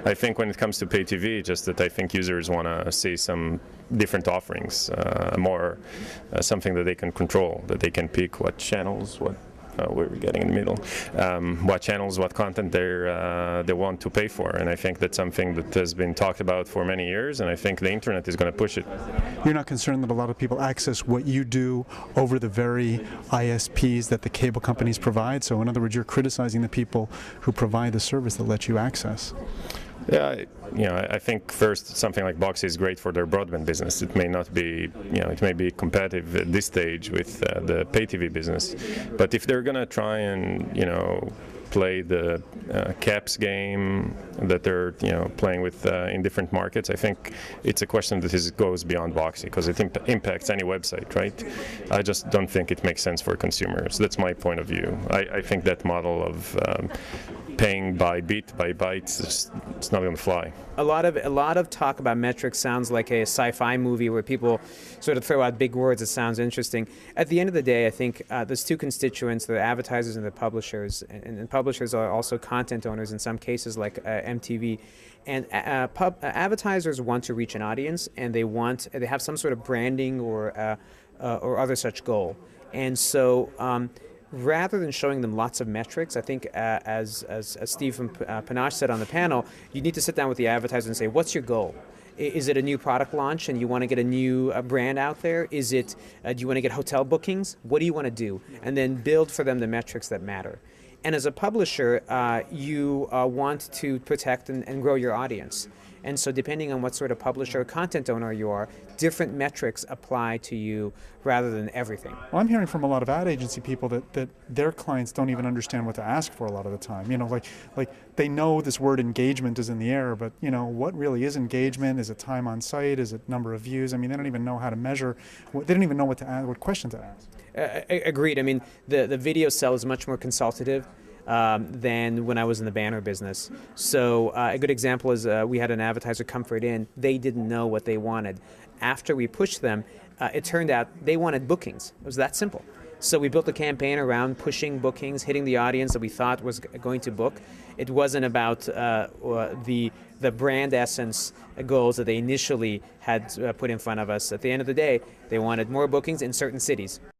I think when it comes to pay TV, just that I think users want to see some different offerings, more something that they can control, that they can pick what channels, what we're getting in the middle, what channels, what content they want to pay for. And I think that's something that has been talked about for many years, and I think the internet is going to push it. You're not concerned that a lot of people access what you do over the very ISPs that the cable companies provide? So in other words, you're criticizing the people who provide the service that let you access. Yeah, I think first something like boxee is great for their broadband business. It may not be, it may be competitive at this stage with the pay TV business, but if they're gonna try and play the caps game that they're playing with in different markets, I think it's a question that goes beyond boxee, because it impacts any website, right? I just don't think it makes sense for consumers. That's my point of view. I think that model of paying by bit by bytes, it's not going to fly. A lot of talk about metrics sounds like a sci-fi movie where people sort of throw out big words. It sounds interesting. At the end of the day, I think there's two constituents: the advertisers and the publishers. And publishers are also content owners in some cases, like MTV. And advertisers want to reach an audience, and they have some sort of branding or other such goal. And so, rather than showing them lots of metrics, I think as Steve from Panache said on the panel, you need to sit down with the advertiser and say, what's your goal? Is it a new product launch and you want to get a new brand out there? Is it, do you want to get hotel bookings? What do you want to do? And then build for them the metrics that matter. And as a publisher, you want to protect and grow your audience. And so depending on what sort of publisher or content owner you are, different metrics apply to you rather than everything. Well, I'm hearing from a lot of ad agency people that their clients don't even understand what to ask for a lot of the time. Like they know this word engagement is in the air, but what really is engagement? Is it time on site? Is it number of views? I mean, they don't even know how to measure. They don't even know what to ask, what question to ask. Agreed. I mean, the video sell is much more consultative than when I was in the banner business. So a good example is we had an advertiser, Comfort Inn. They didn't know what they wanted. After we pushed them, it turned out they wanted bookings. It was that simple. So we built a campaign around pushing bookings, hitting the audience that we thought was going to book. It wasn't about the brand essence goals that they initially had put in front of us. At the end of the day, they wanted more bookings in certain cities.